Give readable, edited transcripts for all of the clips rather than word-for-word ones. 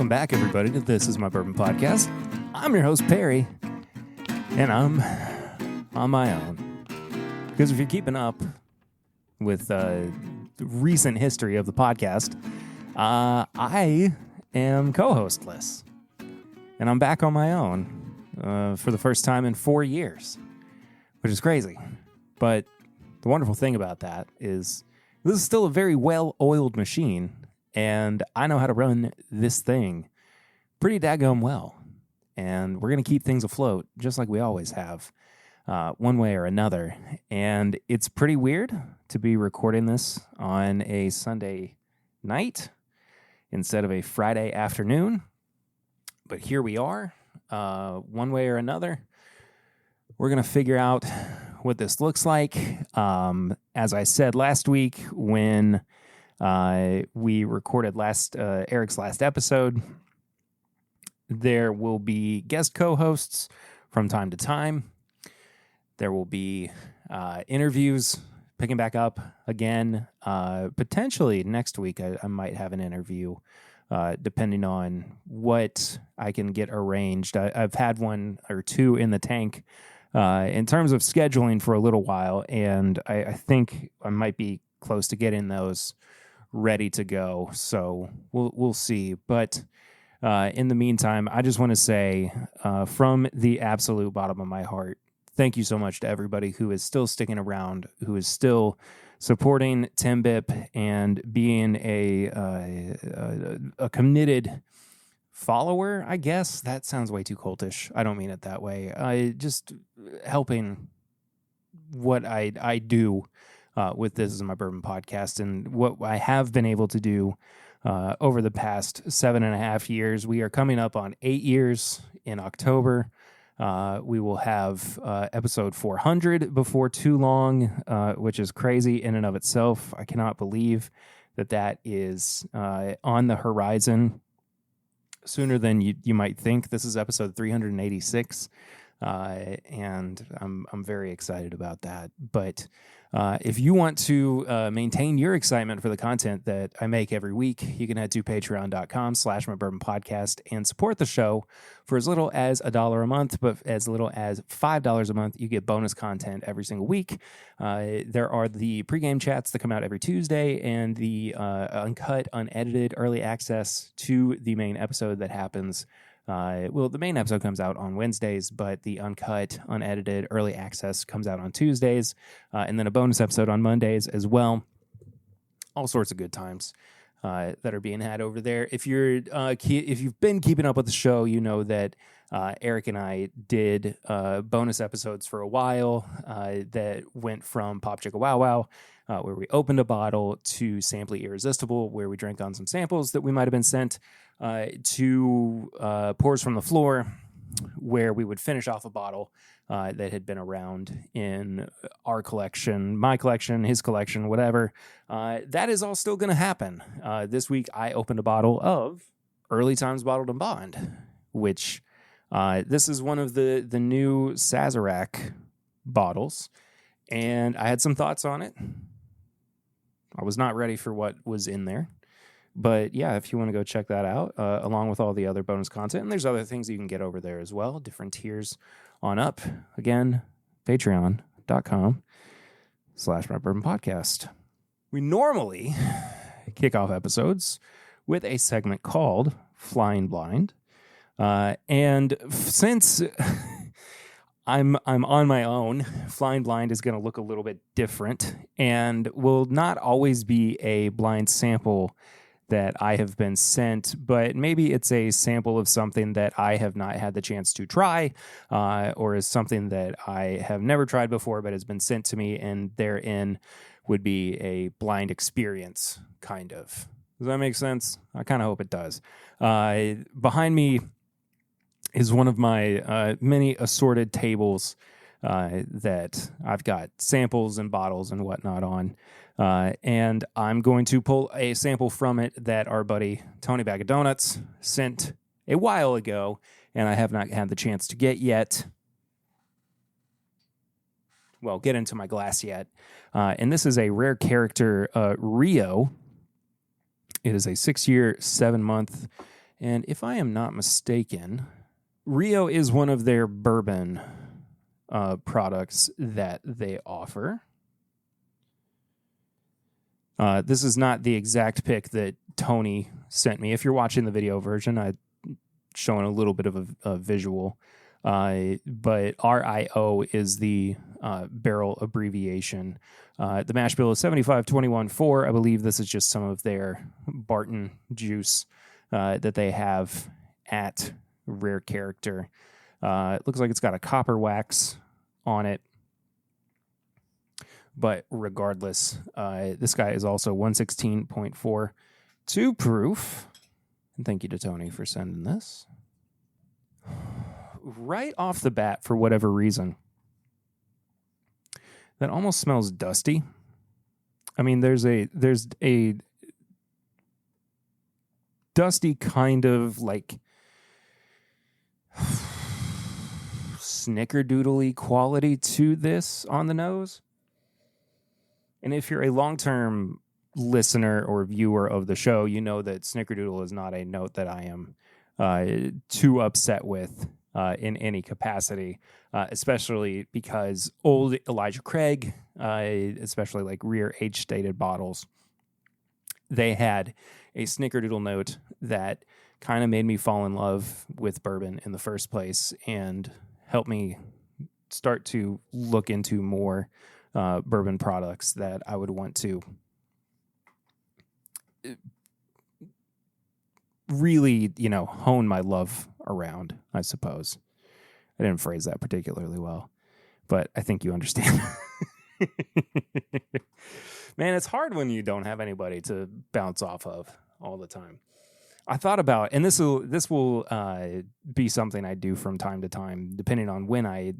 Welcome back, everybody, to This Is My Bourbon Podcast. I'm your host, Perry, and I'm on my own. Because if you're keeping up with the recent history of the podcast, I am co-hostless. And I'm back on my own for the first time in 4 years, which is crazy. But the wonderful thing about that is this is still a very well-oiled machine, and I know how to run this thing pretty daggone well. And we're going to keep things afloat, just like we always have, one way or another. And it's pretty weird to be recording this on a Sunday night instead of a Friday afternoon. But here we are, one way or another. We're going to figure out what this looks like. As I said last week when we recorded Eric's last episode, there will be guest co-hosts from time to time. There will be interviews picking back up again. Potentially next week, I might have an interview, depending on what I can get arranged. I've had one or two in the tank in terms of scheduling for a little while, and I think I might be close to getting those ready to go. So we'll see. But in the meantime, I just want to say from the absolute bottom of my heart, thank you so much to everybody who is still sticking around, who is still supporting TIMBP and being a committed follower, I guess. That sounds way too cultish. I don't mean it that way. Just helping what I do with This Is My Bourbon Podcast and what I have been able to do over the past 7.5 years. We are coming up on 8 years in October. We will have episode 400 before too long, which is crazy in and of itself. I cannot believe that is on the horizon sooner than you might think. This is episode 386, and I'm very excited about that. But if you want to maintain your excitement for the content that I make every week, you can head to patreon.com/mybourbonpodcast and support the show for as little as $1 a month, but as little as $5 a month. You get bonus content every single week. There are the pregame chats that come out every Tuesday and the uncut, unedited early access to the main episode that happens. The main episode comes out on Wednesdays, but the uncut, unedited, early access comes out on Tuesdays, and then a bonus episode on Mondays as well. All sorts of good times that are being had over there. If you've been keeping up with the show, you know that Eric and I did bonus episodes for a while that went from Pop Chicka Wow Wow, where we opened a bottle, to Samply Irresistible, where we drank on some samples that we might have been sent, to Pours from the Floor, where we would finish off a bottle that had been around in our collection, my collection, his collection, whatever. That is all still going to happen. This week, I opened a bottle of Early Times Bottled and Bond, which this is one of the new Sazerac bottles, and I had some thoughts on it. I was not ready for what was in there. But yeah, if you want to go check that out, along with all the other bonus content, and there's other things you can get over there as well, different tiers on up. Again, patreon.com/mybourbonpodcast. We normally kick off episodes with a segment called Flying Blind. And since I'm on my own, Flying Blind is going to look a little bit different and will not always be a blind sample that I have been sent, but maybe it's a sample of something that I have not had the chance to try, or is something that I have never tried before but has been sent to me, and therein would be a blind experience, kind of. Does that make sense? I kind of hope it does. Behind me is one of my many assorted tables that I've got samples and bottles and whatnot on. And I'm going to pull a sample from it that our buddy Tony Bag of Donuts sent a while ago, and I have not had the chance to get yet. Get into my glass yet. And this is a rare character Rio. It is a 6-year, 7-month And if I am not mistaken, Rio is one of their bourbon products that they offer. This is not the exact pic that Tony sent me. If you're watching the video version, I'm showing a little bit of a visual. But RIO is the barrel abbreviation. The mash bill is 75-21-4. I believe this is just some of their Barton juice that they have at Rare Character. It looks like it's got a copper wax on it. But regardless, this guy is also 116.42 proof. And thank you to Tony for sending this. Right off the bat, for whatever reason, that almost smells dusty. I mean, there's a dusty kind of like snickerdoodly quality to this on the nose. And if you're a long-term listener or viewer of the show, you know that snickerdoodle is not a note that I am too upset with in any capacity, especially because old Elijah Craig, especially like rear age-stated bottles, they had a snickerdoodle note that kind of made me fall in love with bourbon in the first place and helped me start to look into more bourbon products that I would want to really, hone my love around, I suppose. I didn't phrase that particularly well, but I think you understand. Man, it's hard when you don't have anybody to bounce off of all the time. I thought about, and this will be something I do from time to time, depending on when I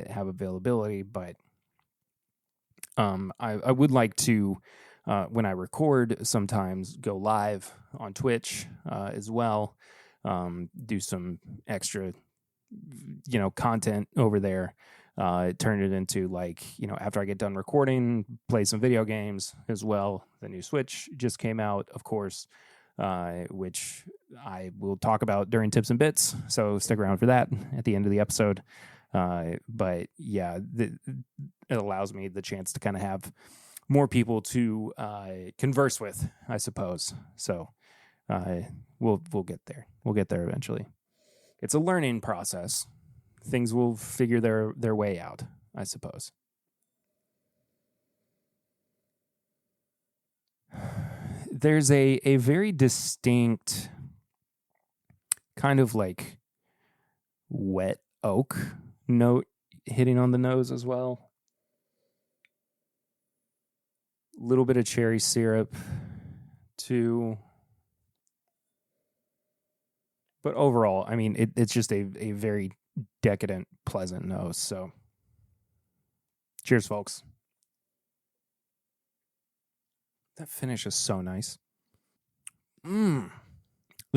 have availability, but I would like to, when I record, sometimes go live on Twitch as well, do some extra, content over there, turn it into after I get done recording, play some video games as well. The new Switch just came out, of course, which I will talk about during Tips and Bits, so stick around for that at the end of the episode. But yeah, it allows me the chance to kind of have more people to converse with, I suppose. So we'll get there. We'll get there eventually. It's a learning process. Things will figure their way out, I suppose. There's a very distinct kind of like wet oak note hitting on the nose as well. A little bit of cherry syrup too. But overall, I mean, it's just a very decadent, pleasant nose. So cheers, folks. That finish is so nice. The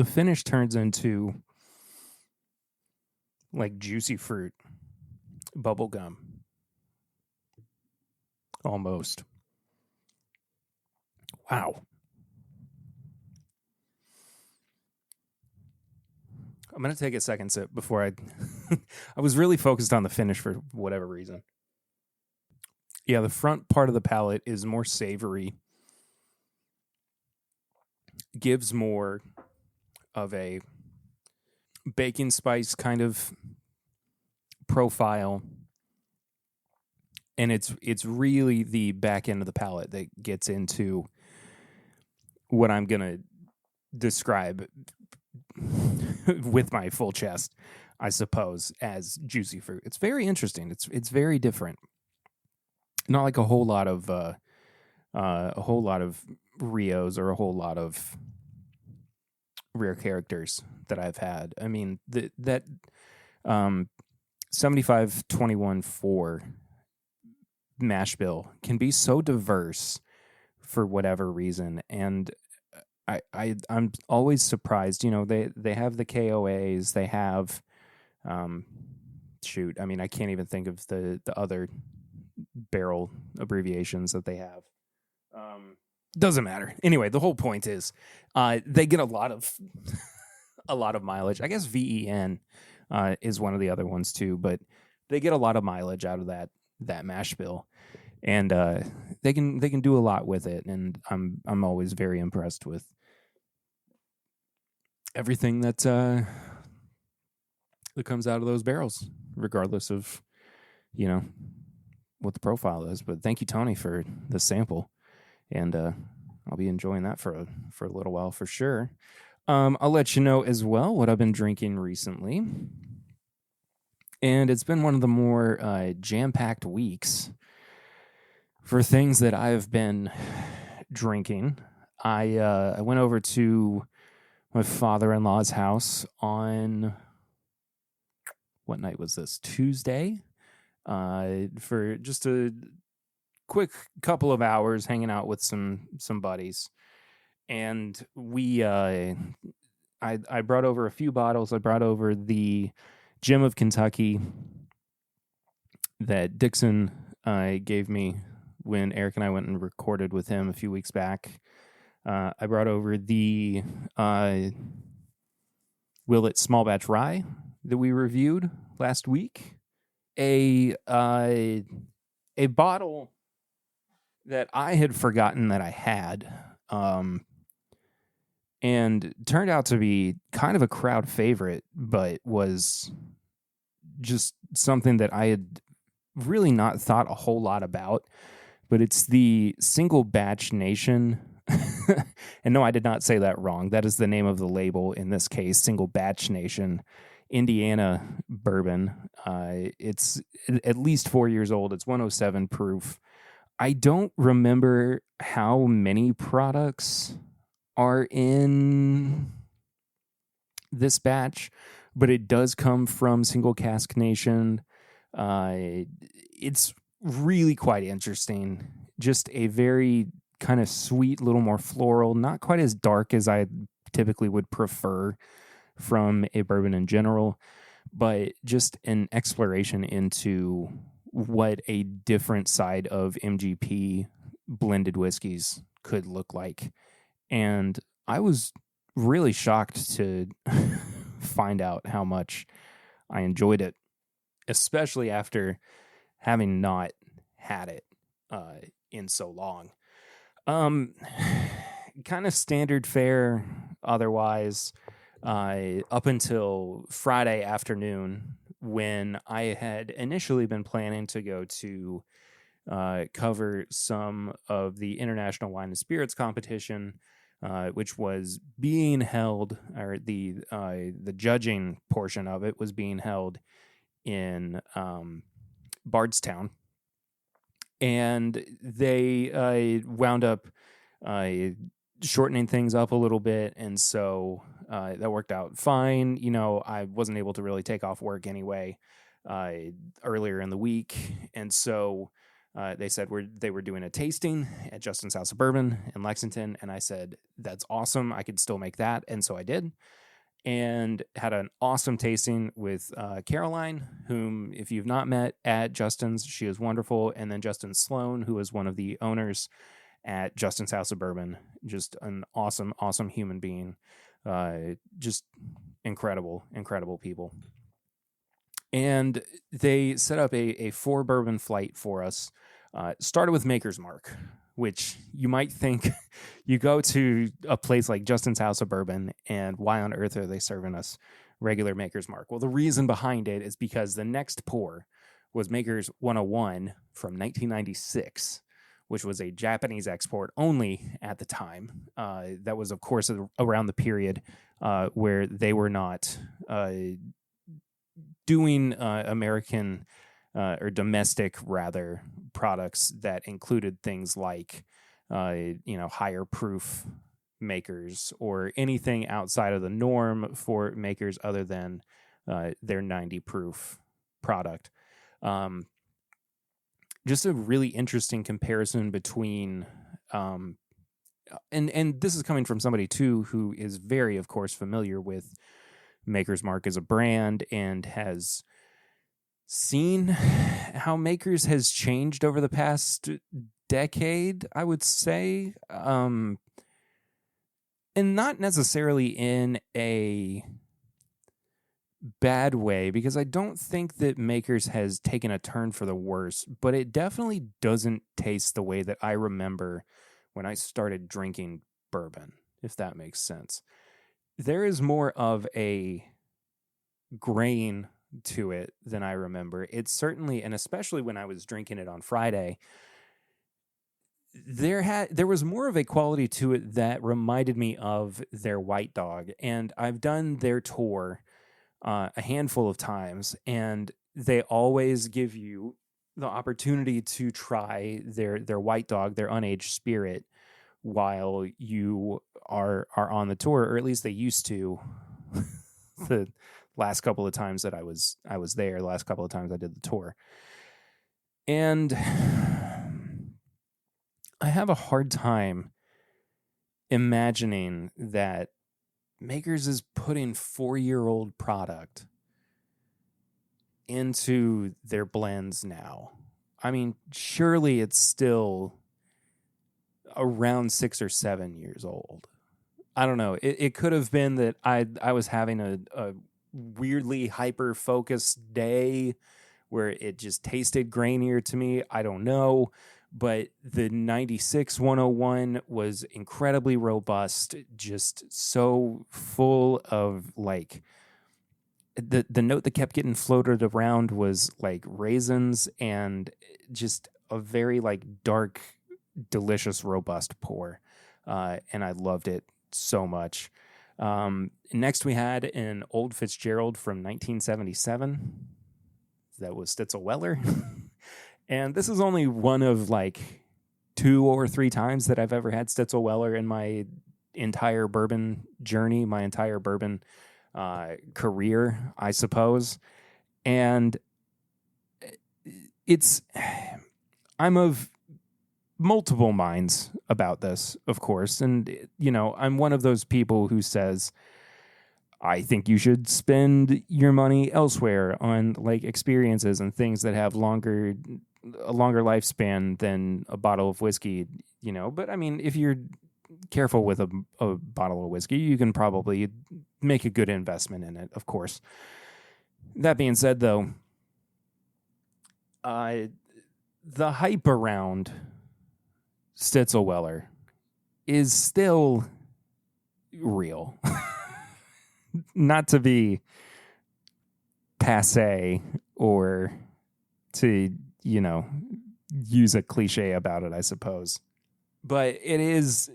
finish turns into like juicy fruit, bubble gum. Almost. Wow. I'm going to take a second sip before I was really focused on the finish for whatever reason. Yeah, the front part of the palate is more savory. Gives more of a baking spice kind of profile. And it's really the back end of the palate that gets into what I'm going to describe with my full chest, I suppose, as juicy fruit. It's very interesting. It's very different. Not like a whole lot of Rios or a whole lot of Rare Characters that I've had. I mean, that 75-21-4 mash bill can be so diverse for whatever reason, and I'm always surprised. They have the KOAs, they have I mean, I can't even think of the other barrel abbreviations that they have. Doesn't matter. Anyway, the whole point is they get a lot of a lot of mileage. I guess VEN is one of the other ones too, but they get a lot of mileage out of that mash bill, and they can do a lot with it. And I'm always very impressed with everything that comes out of those barrels, regardless of what the profile is. But thank you, Tony, for the sample, and I'll be enjoying that for a little while for sure. I'll let you know as well what I've been drinking recently. And it's been one of the more jam-packed weeks for things that I've been drinking. I went over to my father-in-law's house on, what night was this? Tuesday? For just a quick couple of hours hanging out with some buddies. And we, I brought over a few bottles. I brought over the Gem of Kentucky that Dixon gave me when Eric and I went and recorded with him a few weeks back. I brought over the Willet Small Batch Rye that we reviewed last week. A bottle that I had forgotten that I had. And turned out to be kind of a crowd favorite, but was just something that I had really not thought a whole lot about. But it's the Single Batch Nation. And no, I did not say that wrong. That is the name of the label in this case, Single Batch Nation, Indiana bourbon. It's at least 4 years old. It's 107 proof. I don't remember how many products are in this batch, but it does come from Single Cask Nation. It's really quite interesting. Just a very kind of sweet, little more floral, not quite as dark as I typically would prefer from a bourbon in general, but just an exploration into what a different side of MGP blended whiskeys could look like. And I was really shocked to find out how much I enjoyed it, especially after having not had it in so long. Kind of standard fare otherwise, up until Friday afternoon, when I had initially been planning to go to cover some of the International Wine and Spirits competition, which was being held, or the judging portion of it was being held in Bardstown. And they wound up shortening things up a little bit, and so that worked out fine. I wasn't able to really take off work anyway earlier in the week, and so they said they were doing a tasting at Justin's House of Bourbon in Lexington, and I said, that's awesome. I could still make that, and so I did, and had an awesome tasting with Caroline, whom, if you've not met at Justin's, she is wonderful, and then Justin Sloan, who is one of the owners at Justin's House of Bourbon, just an awesome, awesome human being, just incredible people. And they set up a 4 bourbon flight for us. Started with Maker's Mark, which you might think you go to a place like Justin's House of Bourbon, and why on earth are they serving us regular Maker's Mark? Well, the reason behind it is because the next pour was Maker's 101 from 1996, which was a Japanese export only at the time. That was, of course, around the period where they were not doing American or domestic, rather, products that included things like, higher proof makers or anything outside of the norm for makers other than their 90 proof product. Just a really interesting comparison between, and this is coming from somebody too who is very, of course, familiar with Maker's Mark as a brand and has seen how Maker's has changed over the past decade, I would say, and not necessarily in a bad way, because I don't think that Makers has taken a turn for the worse, but it definitely doesn't taste the way that I remember when I started drinking bourbon, if that makes sense. There is more of a grain to it than I remember. It's certainly, and especially when I was drinking it on Friday, there was more of a quality to it that reminded me of their White Dog. And I've done their tour a handful of times, and they always give you the opportunity to try their White Dog, their unaged spirit, while you are on the tour, or at least they used to. The last couple of times that I was there, the last couple of times I did the tour, and I have a hard time imagining that Makers is putting 4-year-old product into their blends now. I mean, surely it's still around 6 or 7 years old. I don't know. It could have been that I was having a weirdly hyper-focused day where it just tasted grainier to me. I don't know. But the 96-101 was incredibly robust, just so full of, like, the note that kept getting floated around was like raisins and just a very, like, dark, delicious, robust pour. And I loved it so much. Next we had an old Fitzgerald from 1977. That was Stitzel Weller. And this is only one of like 2 or 3 times that I've ever had Stitzel Weller in my entire bourbon journey, my entire bourbon career, I suppose. And I'm of multiple minds about this, of course. And, you know, I'm one of those people who says, I think you should spend your money elsewhere on like experiences and things that have a longer lifespan than a bottle of whiskey, you know. But I mean, if you're careful with a bottle of whiskey, you can probably make a good investment in it, of course. That being said, though, the hype around Stitzel Weller is still real. Not to be passé or to, you know, use a cliche about it, I suppose. But there's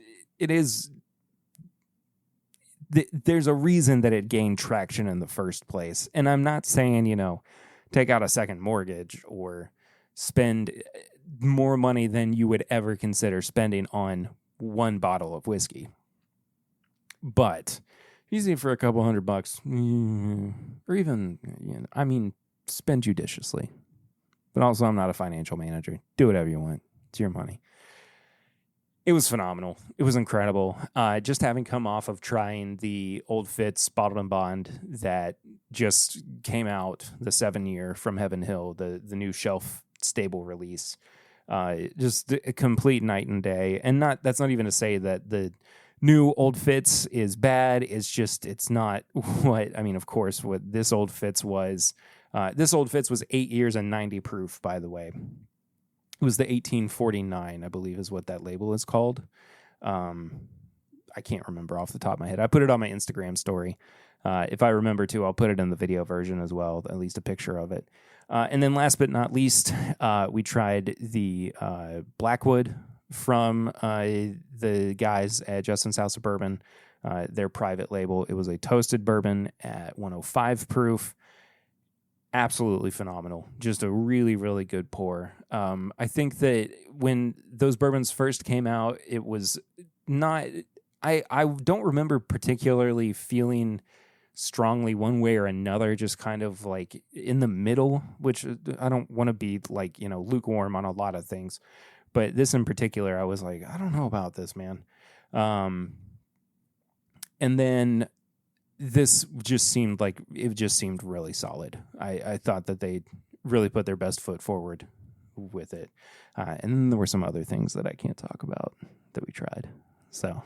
a reason that it gained traction in the first place. And I'm not saying, you know, take out a second mortgage or spend more money than you would ever consider spending on one bottle of whiskey. But easy for a couple $100, or even, you know, I mean, spend judiciously. But also, I'm not a financial manager. Do whatever you want. It's your money. It was phenomenal. It was incredible. Just having come off of trying the Old Fitz Bottled and Bond that just came out, the 7-year from Heaven Hill, the new shelf stable release. Just a complete night and day. And that's not even to say that the new Old Fitz is bad. It's not what, I mean, of course, what this Old Fitz was. This Old Fitz was 8 years and 90 proof, by the way. It was the 1849, I believe, is what that label is called. I can't remember off the top of my head. I put it on my Instagram story. If I remember to, I'll put it in the video version as well, at least a picture of it. And then last but not least, we tried the Blackwood from the guys at Justin's House of Bourbon, their private label. It was a toasted bourbon at 105 proof. Absolutely phenomenal. Just a really, really good pour. I think that when those bourbons first came out, it was not... I don't remember particularly feeling strongly one way or another, just kind of like in the middle, which I don't want to be like, you know, lukewarm on a lot of things. But this in particular, I was like, I don't know about this, man. And then this just seemed really solid. I thought that they really put their best foot forward with it. And then there were some other things that I can't talk about that we tried. So,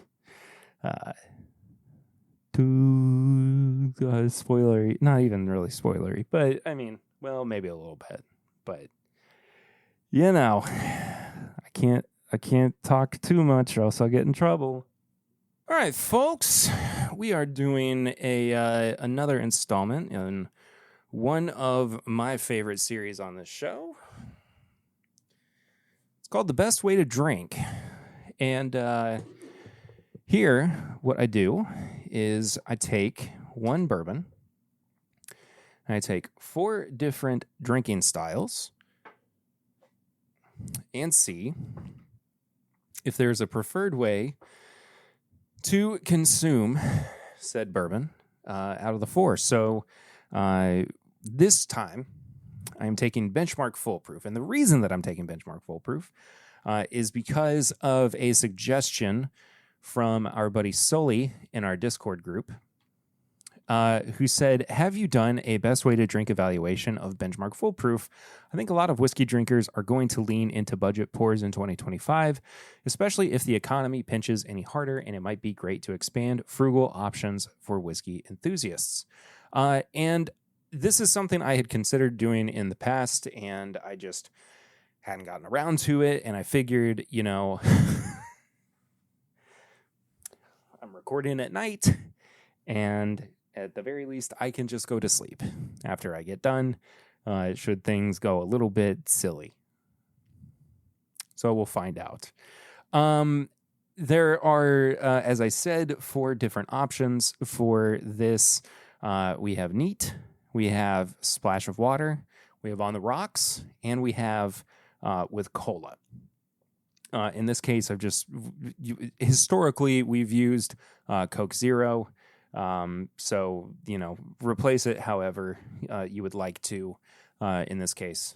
toodles. spoilery. Not even really spoilery, but I mean, well, maybe a little bit. But I can't talk too much, or else I'll get in trouble. All right, folks, we are doing another installment in one of my favorite series on this show. It's called The Best Way to Drink. And here, what I do is I take one bourbon, and I take 4 different drinking styles, and see if there's a preferred way to consume said bourbon out of the 4. So this time, I'm taking Benchmark Full Proof. And the reason that I'm taking Benchmark Full Proof is because of a suggestion from our buddy Sully in our Discord group, who said, have you done a best way to drink evaluation of Benchmark Full Proof? I think a lot of whiskey drinkers are going to lean into budget pours in 2025, especially if the economy pinches any harder, and it might be great to expand frugal options for whiskey enthusiasts. And this is something I had considered doing in the past, and I just hadn't gotten around to it, and I figured, I'm recording at night, and at the very least, I can just go to sleep after I get done, should things go a little bit silly. So we'll find out. There are, as I said, 4 different options for this. We have neat, we have splash of water, we have on the rocks, and we have with cola. In this case, historically, we've used Coke Zero. So, replace it however you would like to. In this case,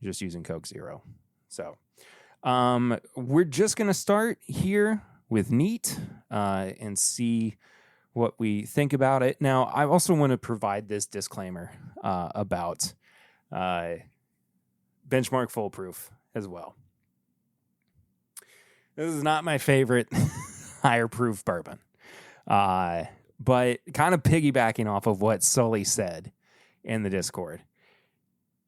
just using Coke Zero. So, we're just going to start here with neat and see what we think about it. Now, I also want to provide this disclaimer about Benchmark Full Proof as well. This is not my favorite higher proof bourbon. But kind of piggybacking off of what Sully said in the Discord,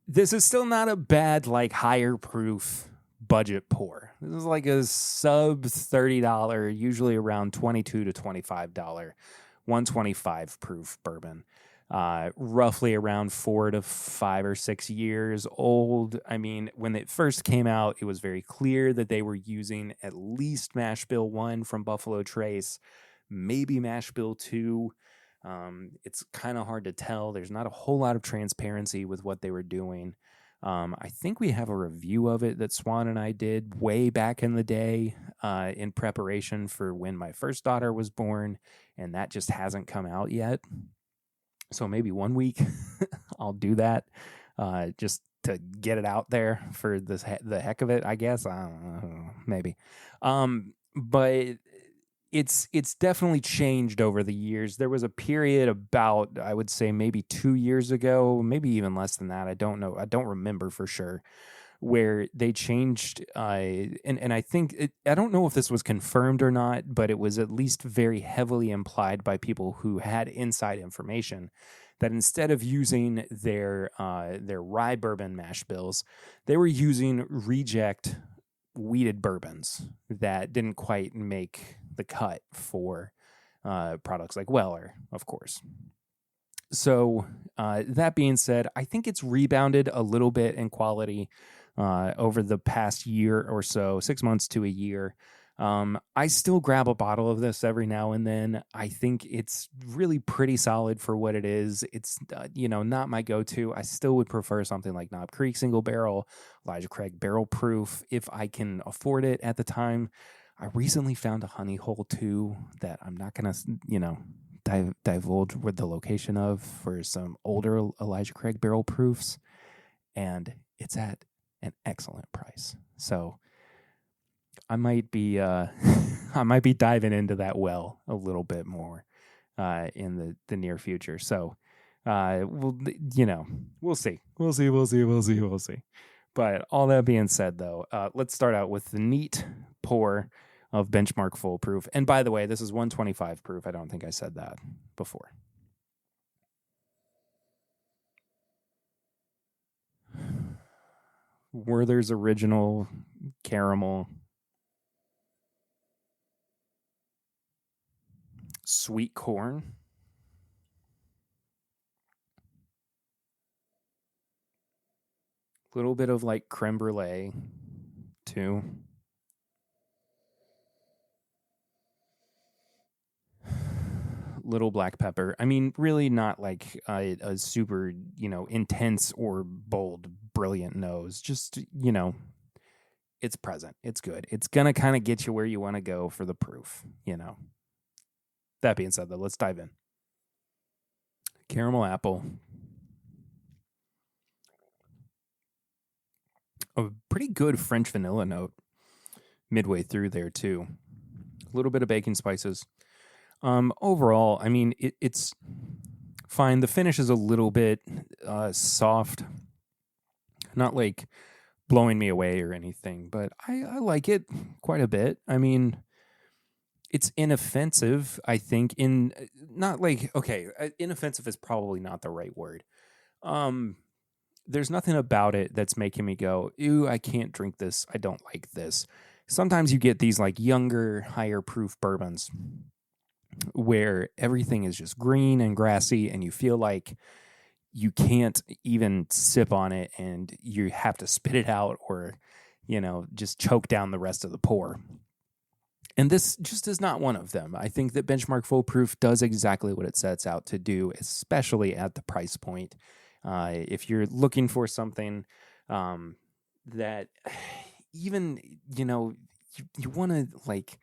this is still not a bad, higher proof budget pour. This is like a sub $30, usually around $22 to $25, 125 proof bourbon. Roughly around 4 to 5 or 6 years old. I mean, when it first came out, it was very clear that they were using at least Mash Bill 1 from Buffalo Trace, maybe Mash Bill 2. It's kind of hard to tell. There's not a whole lot of transparency with what they were doing. I think we have a review of it that Swan and I did way back in the day in preparation for when my first daughter was born, and that just hasn't come out yet. So maybe one week I'll do that just to get it out there for the heck of it, I guess. I don't know, maybe. But it's definitely changed over the years. There was a period about, I would say, maybe 2 years ago, maybe even less than that. I don't know. I don't remember for sure, where they changed. And I think, I don't know if this was confirmed or not, but it was at least very heavily implied by people who had inside information that instead of using their rye bourbon mash bills, they were using reject wheated bourbons that didn't quite make the cut for products like Weller, of course. So that being said, I think it's rebounded a little bit in quality over the past year or so, 6 months to a year. I still grab a bottle of this every now and then. I think it's really pretty solid for what it is. It's, not my go-to. I still would prefer something like Knob Creek Single Barrel, Elijah Craig Barrel Proof, if I can afford it at the time. I recently found a honey hole too that I'm not going to, divulge with the location of for some older Elijah Craig Barrel Proofs. And it's at an excellent price. So I might be diving into that well a little bit more in the near future. So we'll see. We'll see. But all that being said, though, let's start out with the neat pour of Benchmark Full Proof. And by the way, this is 125 proof. I don't think I said that before. Werther's Original Caramel. Sweet corn. A little bit of like creme brulee, too. Little black pepper. I mean, really not like a super, intense or bold, brilliant nose. Just, it's present. It's good. It's going to kind of get you where you want to go for the proof, That being said, though, let's dive in. Caramel apple. A pretty good French vanilla note midway through there, too. A little bit of baking spices. Overall, I mean, it's fine. The finish is a little bit soft. Not like blowing me away or anything, but I like it quite a bit. I mean, it's inoffensive, I think, inoffensive is probably not the right word. There's nothing about it that's making me go, ew, I can't drink this. I don't like this. Sometimes you get these like younger, higher proof bourbons where everything is just green and grassy and you feel like you can't even sip on it and you have to spit it out or, just choke down the rest of the pour. And this just is not one of them. I think that Benchmark Full Proof does exactly what it sets out to do, especially at the price point. If you're looking for something that even, you want to like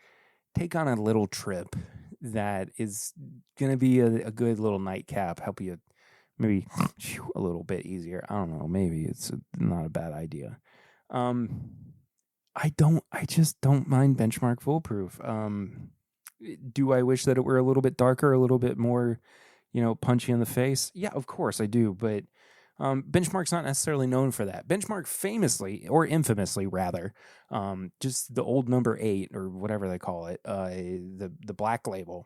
take on a little trip that is going to be a good little nightcap, help you maybe a little bit easier. I don't know. Maybe it's not a bad idea. I just don't mind Benchmark Full Proof. Do I wish that it were a little bit darker, a little bit more, punchy in the face? Yeah, of course I do. But Benchmark's not necessarily known for that. Benchmark famously, or infamously rather, just the old number 8 or whatever they call it, the black label,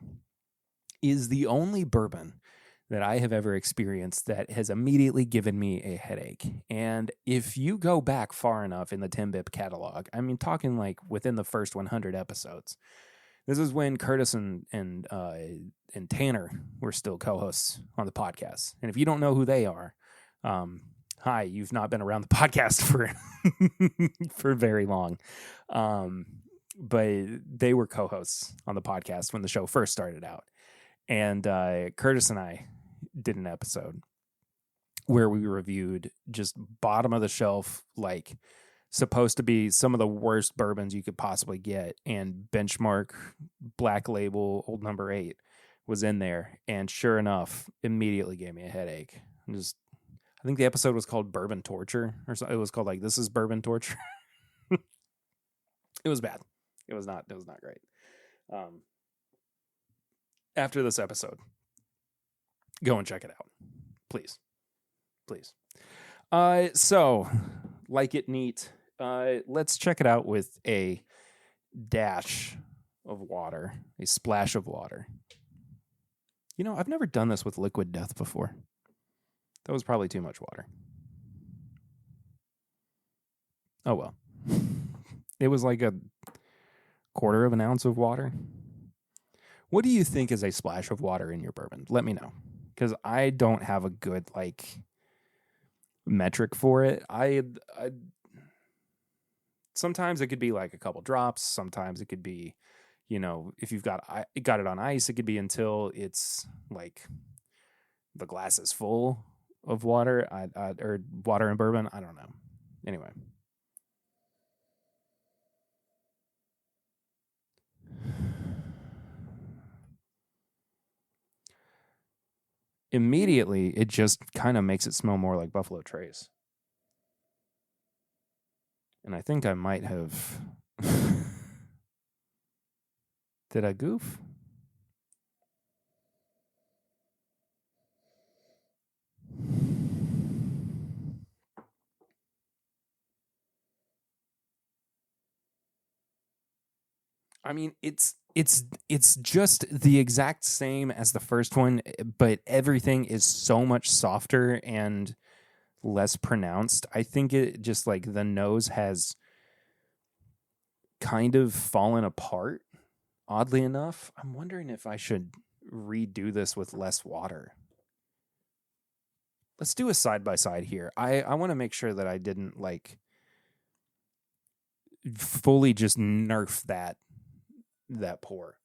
is the only bourbon that I have ever experienced that has immediately given me a headache. And if you go back far enough in the TIMBP catalog, I mean, talking like within the first 100 episodes, this is when Curtis and Tanner were still co-hosts on the podcast. And if you don't know who they are, hi, you've not been around the podcast for very long. But they were co-hosts on the podcast when the show first started out. And Curtis and I did an episode where we reviewed just bottom of the shelf, like supposed to be some of the worst bourbons you could possibly get. And Benchmark Black Label Old Number 8 was in there. And sure enough, immediately gave me a headache. I think the episode was called Bourbon Torture or something. It was called like, This is Bourbon Torture. It was bad. It was not great. After this episode, go and check it out. Please. So, like it neat, let's check it out with a dash of water, a splash of water. I've never done this with liquid death before. That was probably too much water. Oh, well. It was like a quarter of an ounce of water. What do you think is a splash of water in your bourbon? Let me know. Because I don't have a good, metric for it. I sometimes it could be like a couple drops. Sometimes it could be, if you've got it on ice, it could be until it's like the glass is full of water, or water and bourbon. I don't know. Anyway. Immediately, it just kind of makes it smell more like Buffalo Trace. And I think I might have... Did I goof? I mean, it's just the exact same as the first one, but everything is so much softer and less pronounced. I think it just like the nose has kind of fallen apart, oddly enough. I'm wondering if I should redo this with less water. Let's do a side-by-side here. I want to make sure that I didn't like fully just nerf that pour.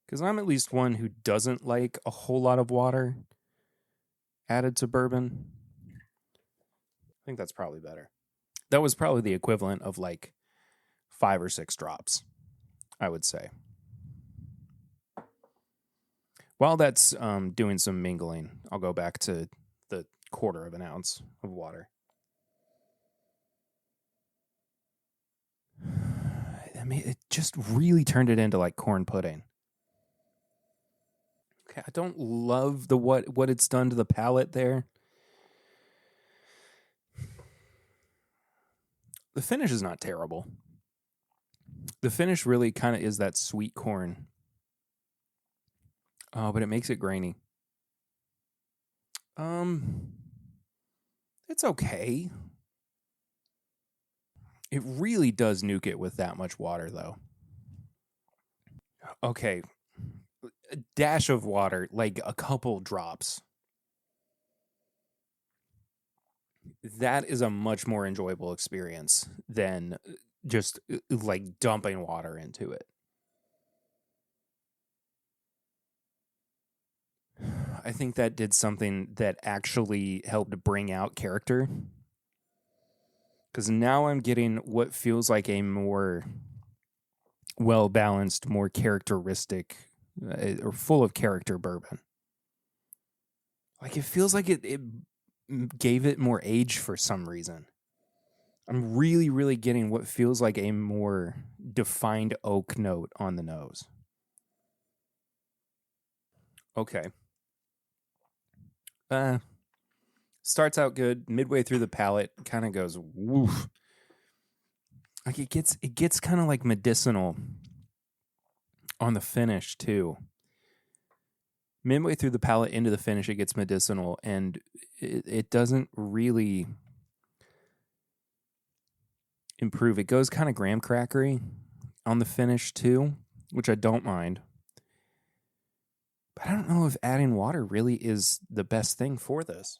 Because I'm at least one who doesn't like a whole lot of water added to bourbon. I think that's probably better. That was probably the equivalent of like 5 or 6 drops, I would say. While that's doing some mingling, I'll go back to the 1/4 ounce of water. I mean, it just really turned it into like corn pudding. Okay, I don't love the what it's done to the palate there. The finish is not terrible. The finish really kind of is that sweet corn. Oh, but it makes it grainy. It's okay. It really does nuke it with that much water, though. Okay. A dash of water, like a couple drops. That is a much more enjoyable experience than just like dumping water into it. I think that did something that actually helped bring out character. Because now I'm getting what feels like a more well-balanced, more characteristic, or full of character bourbon. Like it feels like it gave it more age for some reason. I'm really, really getting what feels like a more defined oak note on the nose. Okay. Starts out good. Midway through the palate, kind of goes woof. Like it gets kind of like medicinal on the finish too. Midway through the palate into the finish, it gets medicinal, and it doesn't really improve. It goes kind of graham crackery on the finish too, which I don't mind. But I don't know if adding water really is the best thing for this.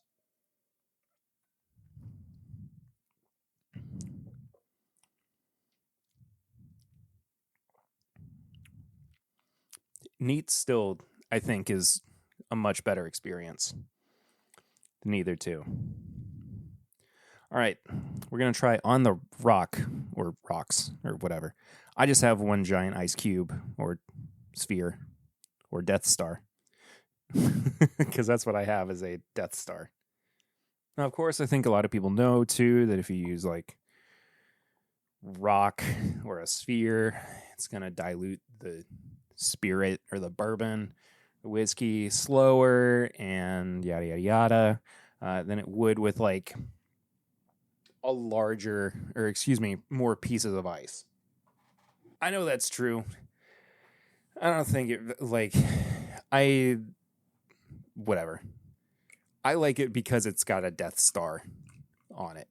Neat still, I think, is a much better experience than either two. All right, we're going to try on the rock, or rocks, or whatever. I just have one giant ice cube, or sphere, or Death Star. Because that's what I have, is a Death Star. Now, of course, I think a lot of people know, too, that if you use, like, rock or a sphere, it's going to dilute the spirit or the bourbon, the whiskey slower, and yada, yada, yada, than it would with, like, a larger, or excuse me, more pieces of ice. I know that's true. I don't think it, like, whatever. I like it because it's got a Death Star on it.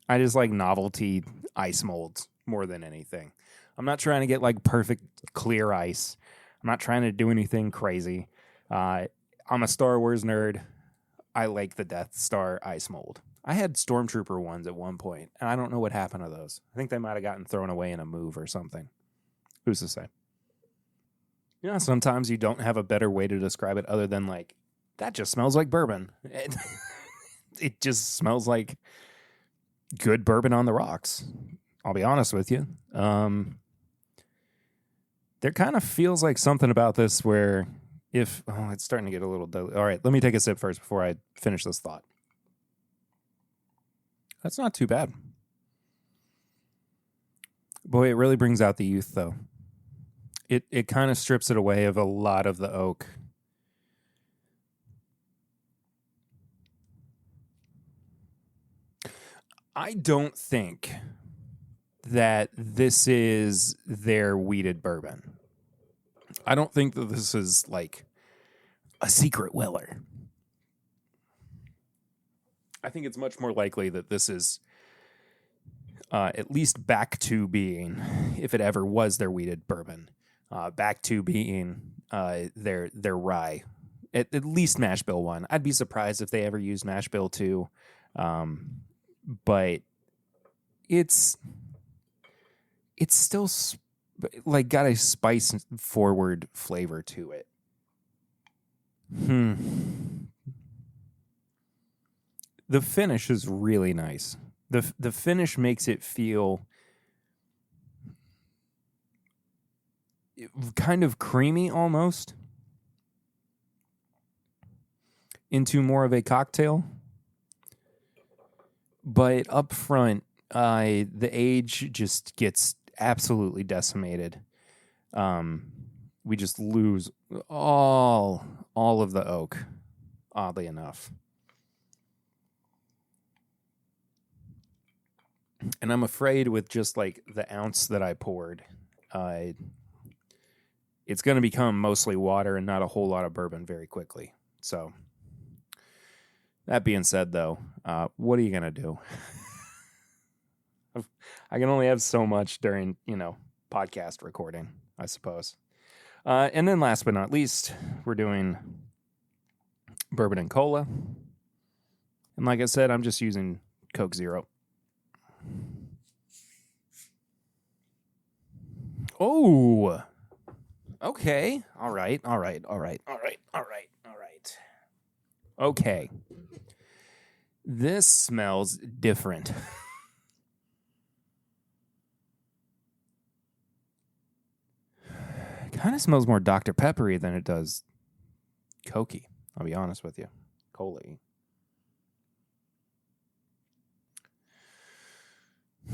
I just like novelty ice molds more than anything. I'm not trying to get like perfect clear ice. I'm not trying to do anything crazy. I'm a Star Wars nerd. I like the Death Star ice mold. I had Stormtrooper ones at one point, and I don't know what happened to those. I think they might have gotten thrown away in a move or something. Who's to say? You know, sometimes you don't have a better way to describe it other than like, that just smells like bourbon. It just smells like good bourbon on the rocks. I'll be honest with you. There kind of feels like something about this where it's starting to get a little... All right, let me take a sip first before I finish this thought. That's not too bad. Boy, it really brings out the youth, though. It kind of strips it away of a lot of the oak. I don't think that this is their wheated bourbon. I don't think that this is like a secret Weller. I think it's much more likely that this is at least back to being, if it ever was their wheated bourbon, back to being their rye. At least mash bill 1. I'd be surprised if they ever used mash bill 2. But it's still like got a spice forward flavor to it. The finish is really nice. The finish makes it feel kind of creamy almost into more of a cocktail. But up front, the age just gets absolutely decimated. We just lose all of the oak, oddly enough. And I'm afraid with just like the ounce that I poured, it's going to become mostly water and not a whole lot of bourbon very quickly. So that being said, though, what are you going to do? I can only have so much during, podcast recording, I suppose. And then last but not least, we're doing bourbon and cola. And like I said, I'm just using Coke Zero. Oh, okay. All right. Okay. This smells different. Kind of smells more Dr. Peppery than it does Cokey. I'll be honest with you. Cola-y.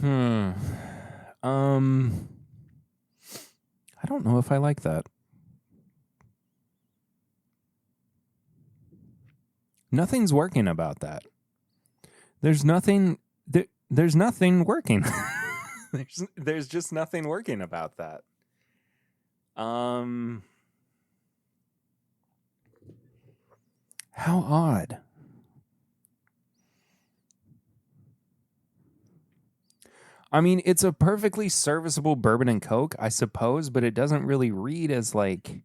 I don't know if I like that. Nothing's working about that. There's nothing working. There's just nothing working about that. How odd. I mean, it's a perfectly serviceable bourbon and Coke, I suppose, but it doesn't really read as like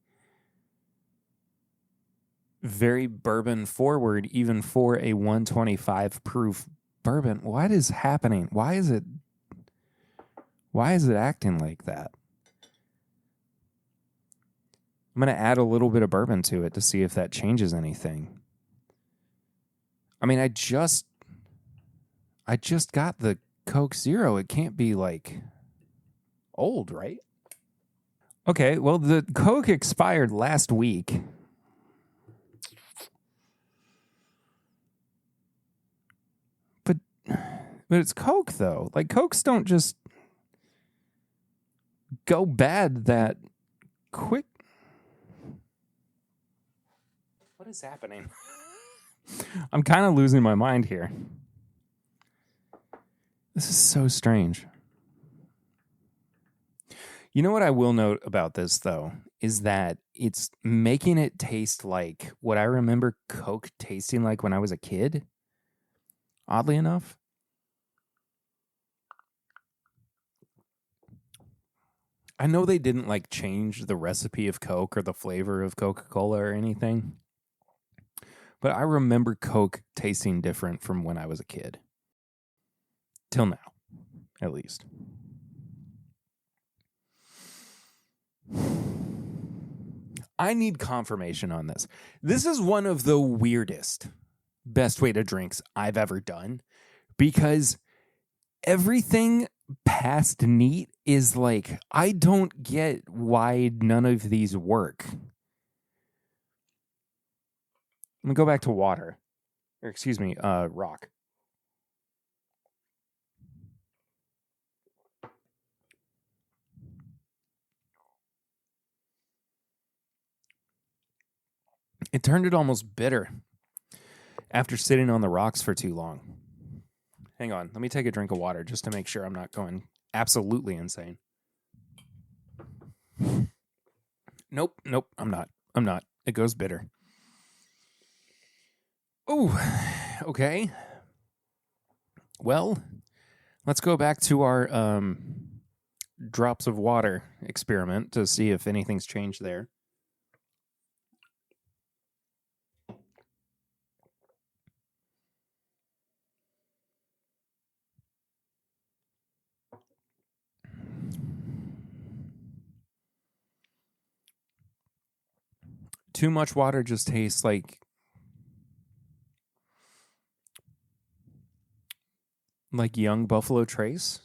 very bourbon forward, even for a 125 proof bourbon. What is happening? Why is it acting like that? I'm going to add a little bit of bourbon to it to see if that changes anything. I mean, I just got the Coke Zero. It can't be like old, right? Okay, well, the Coke expired last week. But it's Coke, though. Like, Cokes don't just go bad that quick. What is happening? I'm kind of losing my mind here. This is so strange. You know what I will note about this, though, is that it's making it taste like what I remember Coke tasting like when I was a kid. Oddly enough. I know they didn't like change the recipe of Coke or the flavor of Coca-Cola or anything. But I remember Coke tasting different from when I was a kid. Till now, at least. I need confirmation on this. This is one of the weirdest best way to drinks I've ever done, because everything past neat is like, I don't get why none of these work. Let me go back to water. Or excuse me, rock. It turned it almost bitter after sitting on the rocks for too long. Hang on, let me take a drink of water just to make sure I'm not going absolutely insane. Nope, I'm not. It goes bitter. Oh, okay. Well, let's go back to our drops of water experiment to see if anything's changed there. Too much water just tastes like young Buffalo Trace.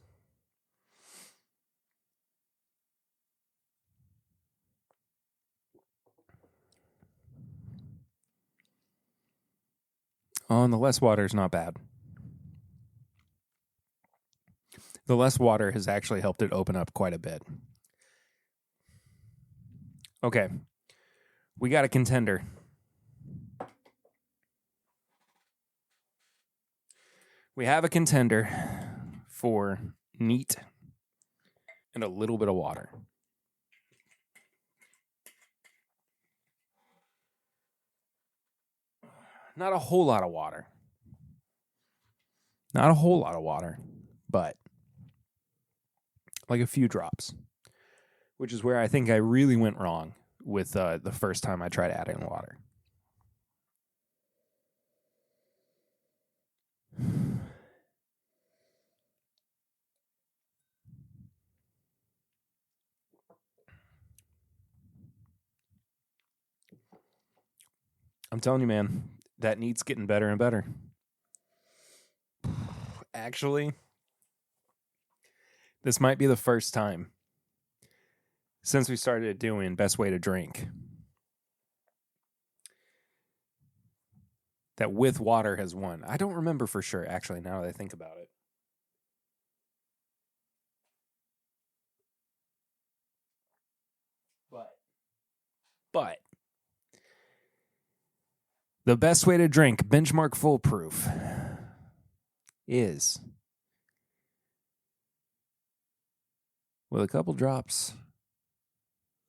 Oh, and the less water is not bad. The less water has actually helped it open up quite a bit. Okay. We got a contender. We have a contender for neat and a little bit of water. Not a whole lot of water. Not a whole lot of water, but like a few drops, which is where I think I really went wrong with the first time I tried adding water. I'm telling you, man, that neat's getting better and better. Actually, this might be the first time since we started doing Best Way to Drink that with water has won. I don't remember for sure, actually, now that I think about it. But the Best Way to Drink benchmark foolproof is with a couple drops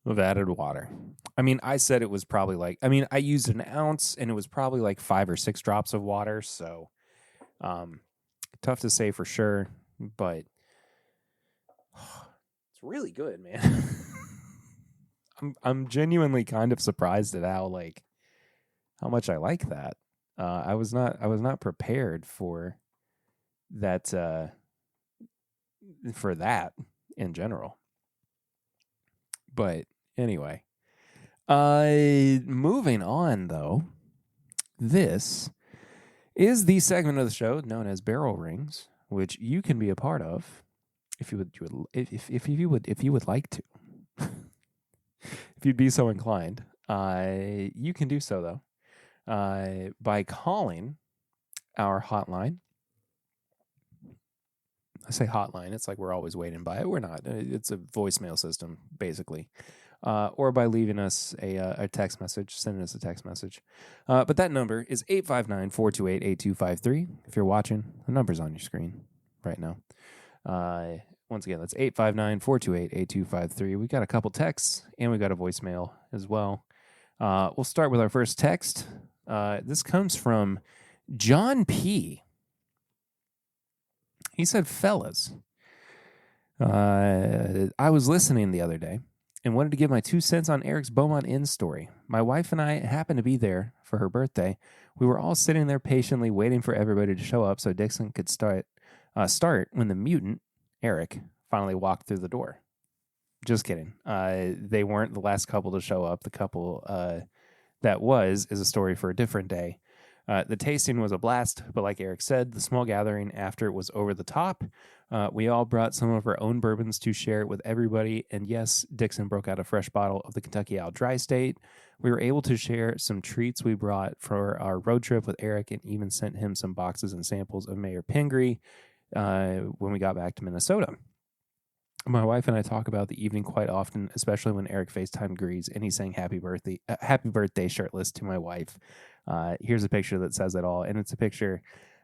of added water. I mean, I said it was probably I used an ounce and it was probably like 5 or 6 drops of water. So tough to say for sure, but it's really good, man. I'm genuinely kind of surprised at how much I like that. I was not prepared for that in general. But anyway, moving on though, this is the segment of the show known as Barrel Rings, which you can be a part of if you would like to. If you'd be so inclined, you can do so though by calling our hotline. I say hotline, it's like we're always waiting by it. We're not. It's a voicemail system, basically. Or by leaving us a text message, sending us a text message. But that number is 859-428-8253. If you're watching, the number's on your screen right now. Once again, that's 859-428-8253. We got a couple texts, and we got a voicemail as well. We'll start with our first text. This comes from John P. He said, fellas, I was listening the other day and wanted to give my 2 cents on Eric's Beaumont Inn story. My wife and I happened to be there for her birthday. We were all sitting there patiently waiting for everybody to show up so Dixon could start when the mutant, Eric, finally walked through the door. Just kidding. They weren't the last couple to show up. The couple that is a story for a different day. The tasting was a blast, but like Eric said, the small gathering after it was over the top. We all brought some of our own bourbons to share it with everybody. And yes, Dixon broke out a fresh bottle of the Kentucky Owl Dry State. We were able to share some treats we brought for our road trip with Eric and even sent him some boxes and samples of Mayor Pingree when we got back to Minnesota. My wife and I talk about the evening quite often, especially when Eric FaceTime Grease and he sang happy birthday shirtless to my wife. Here's a picture that says it all. And it's a picture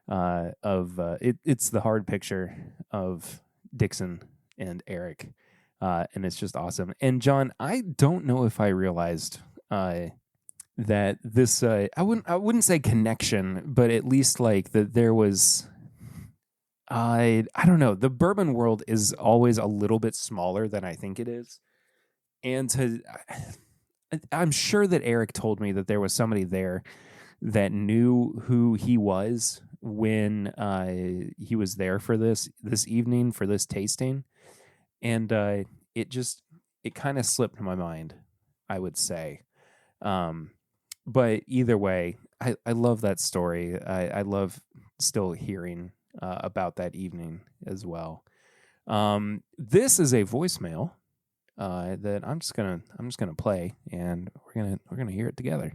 it's the hard picture of Dixon and Eric. And it's just awesome. And John, I don't know if I realized that this, I wouldn't say connection, but at least like that there was I don't know. The bourbon world is always a little bit smaller than I think it is. And I'm sure that Eric told me that there was somebody there that knew who he was when he was there for this evening for this tasting, and it kind of slipped my mind, I would say. But either way, I love that story. I love still hearing about that evening as well. This is a voicemail that I'm just gonna play, and we're gonna hear it together.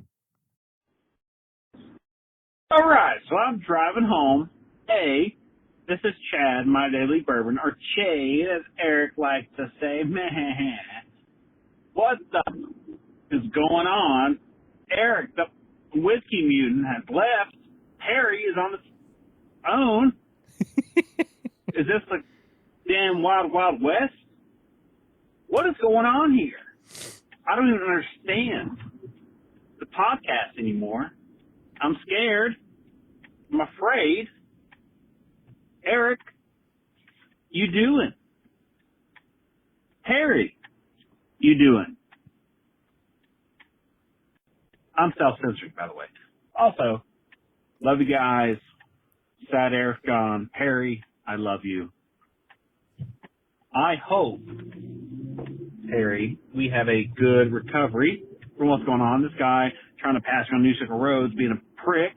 All right, so I'm driving home. Hey, this is Chad, my daily bourbon, or Chade, as Eric likes to say. Man, what the is going on? Eric, the whiskey mutant, has left. Harry is on his own. Is this the damn Wild Wild West? What is going on here? I don't even understand the podcast anymore. I'm scared. I'm afraid. Eric, you doing? Harry, you doing? I'm self-censoring, by the way. Also, love you guys. Sad Eric gone. Harry, I love you. I hope, Harry, we have a good recovery from what's going on. This guy trying to pass you on New Circle Roads being a prick.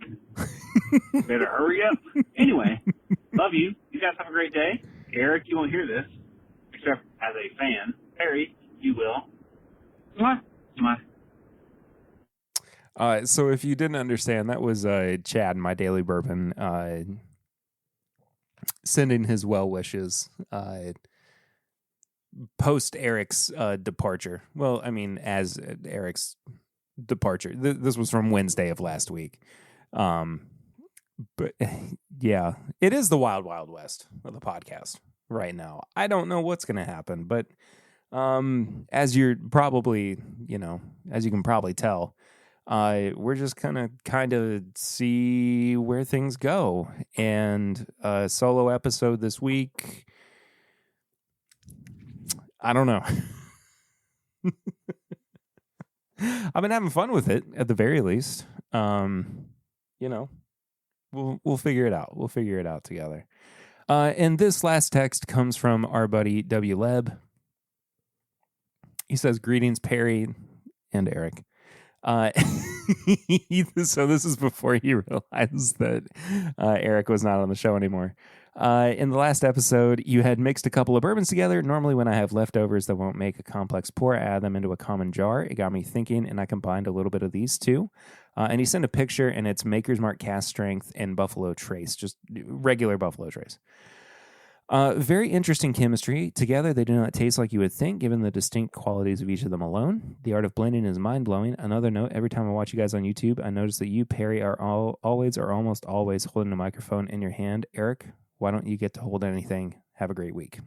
Better hurry up. Anyway, love you. You guys have a great day. Eric, you won't hear this, except as a fan. Harry, you will. Mwah. Mwah. So if you didn't understand, that was Chad, my daily bourbon, sending his well wishes post Eric's departure. Well, I mean, as Eric's departure. This was from Wednesday of last week. But yeah, it is the Wild Wild West of the podcast right now. I don't know what's going to happen, but as you're probably, as you can probably tell, we're just gonna kind of see where things go. And solo episode this week, I don't know. I've been having fun with it at the very least. We'll figure it out. We'll figure it out together. And this last text comes from our buddy W. Leb. He says, "Greetings, Perry and Eric." So this is before he realized that Eric was not on the show anymore. In the last episode, you had mixed a couple of bourbons together. Normally, when I have leftovers that won't make a complex pour, I add them into a common jar. It got me thinking, and I combined a little bit of these two. And he sent a picture, and it's Maker's Mark Cask Strength and Buffalo Trace, just regular Buffalo Trace. Very interesting chemistry. Together, they do not taste like you would think, given the distinct qualities of each of them alone. The art of blending is mind-blowing. Another note, every time I watch you guys on YouTube, I notice that you, Perry, are always or almost always holding a microphone in your hand. Eric, why don't you get to hold anything? Have a great week.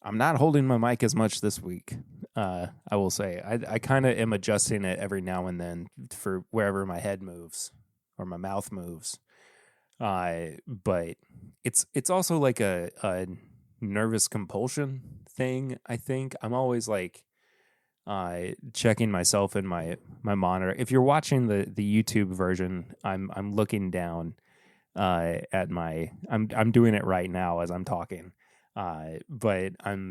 I'm not holding my mic as much this week, I will say. I kind of am adjusting it every now and then for wherever my head moves or my mouth moves. But it's also like a nervous compulsion thing, I think. I'm always like checking myself in my monitor. If you're watching the YouTube version, I'm looking down at my I'm doing it right now as I'm talking. But I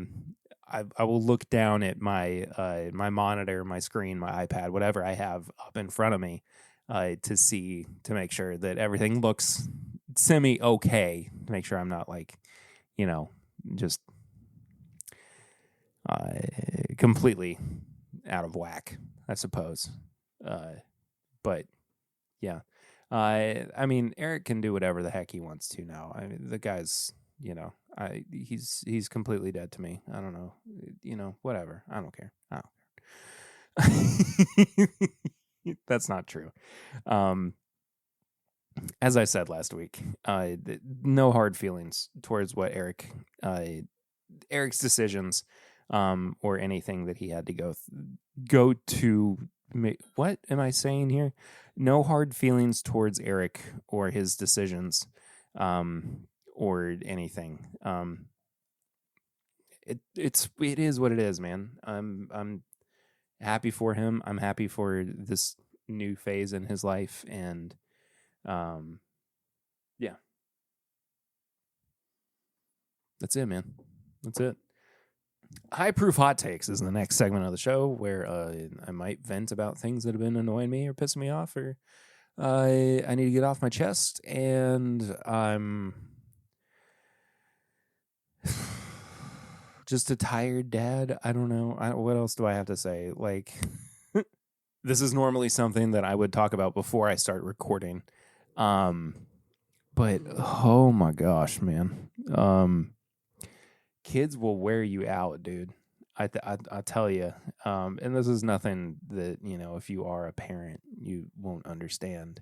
will look down at my my monitor, my screen, my iPad, whatever I have up in front of me, to make sure that everything looks semi okay, to make sure I'm not like, just completely out of whack, I suppose. But yeah, I mean, Eric can do whatever the heck he wants to now. I mean, the guy's, he's completely dead to me. I don't know, whatever. I don't care. That's not true. As I said last week, no hard feelings towards what Eric's decisions, or anything that he had to go to. What am I saying here? no hard feelings towards Eric or his decisions, or anything. It is what it is, man. I'm happy for him. I'm happy for this new phase in his life, and yeah. That's it, man. That's it. High Proof Hot Takes is the next segment of the show where I might vent about things that have been annoying me or pissing me off, or I need to get off my chest, and I'm just a tired dad. I don't know. What else do I have to say? Like, this is normally something that I would talk about before I start recording. But oh my gosh, man. Kids will wear you out, dude. I tell you. And this is nothing that, if you are a parent, you won't understand.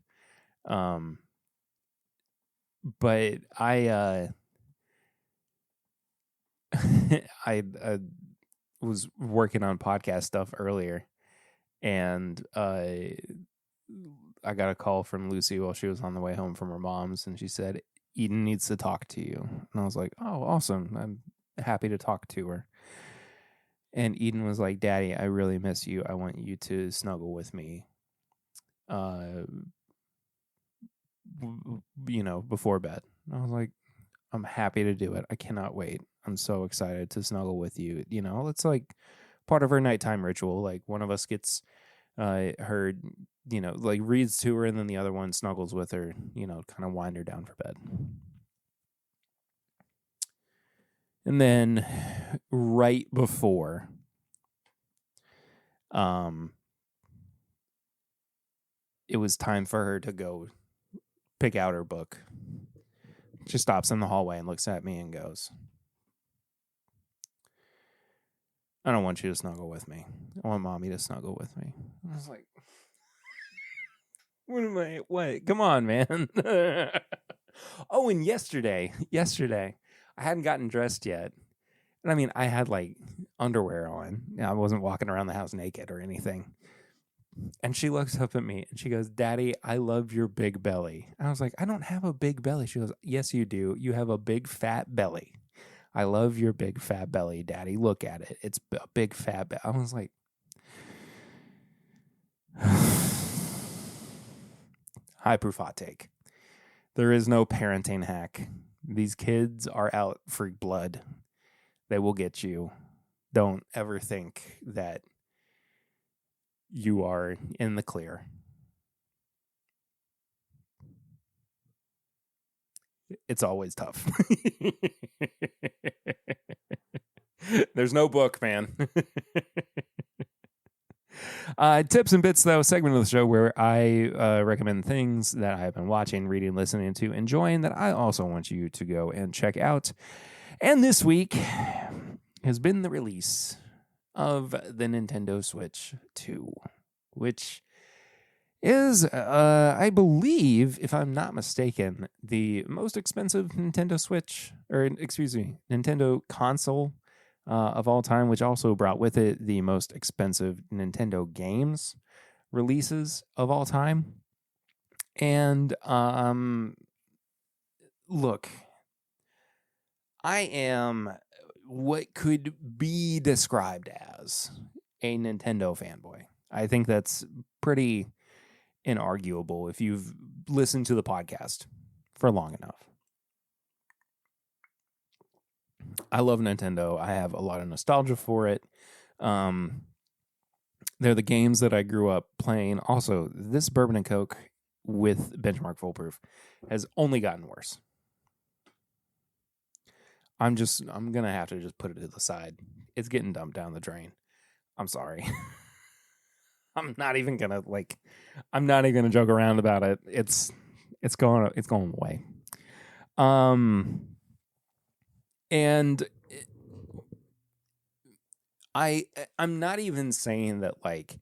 But I I was working on podcast stuff earlier, and I got a call from Lucy while she was on the way home from her mom's, and she said, Eden needs to talk to you. And I was like, oh, awesome. I'm happy to talk to her. And Eden was like, Daddy, I really miss you. I want you to snuggle with me, before bed. And I was like, I'm happy to do it. I cannot wait. I'm so excited to snuggle with you. It's like part of her nighttime ritual. Like, one of us gets her, like, reads to her, and then the other one snuggles with her, kind of wind her down for bed. And then right before, it was time for her to go pick out her book. She stops in the hallway and looks at me and goes, I don't want you to snuggle with me. I want Mommy to snuggle with me. I was like, what? Come on, man. Oh, and yesterday, I hadn't gotten dressed yet. And I mean, I had like underwear on. I wasn't walking around the house naked or anything. And she looks up at me and she goes, Daddy, I love your big belly. I was like, I don't have a big belly. She goes, yes, you do. You have a big fat belly. I love your big fat belly, Daddy. Look at it. It's a big fat belly. I was like, High Proof Hot Take. There is no parenting hack. These kids are out for blood. They will get you. Don't ever think that you are in the clear. It's always tough. There's no book, man. Tips and bits, though, segment of the show where I recommend things that I have been watching, reading, listening to, enjoying, that I also want you to go and check out. And this week has been the release of the Nintendo Switch 2, which is, I believe, if I'm not mistaken, the most expensive Nintendo console of all time, which also brought with it the most expensive Nintendo games releases of all time. And look, I am what could be described as a Nintendo fanboy. I think that's pretty inarguable if you've listened to the podcast for long enough. I love Nintendo. I have a lot of nostalgia for it. They're the games that I grew up playing. Also, this Bourbon and Coke with Benchmark Foolproof has only gotten worse. I'm going to have to just put it to the side. It's getting dumped down the drain. I'm sorry. I'm not even going to joke around about it. It's going away. And I'm not even saying that like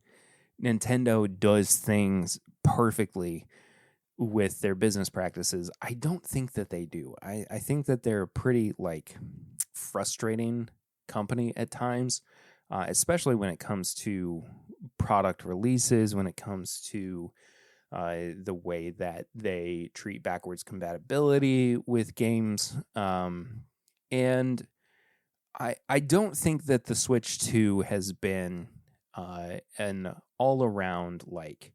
Nintendo does things perfectly with their business practices. I don't think that they do. I think that they're a pretty like frustrating company at times, especially when it comes to product releases, when it comes to the way that they treat backwards compatibility with games. And I don't think that the Switch 2 has been an all-around, like,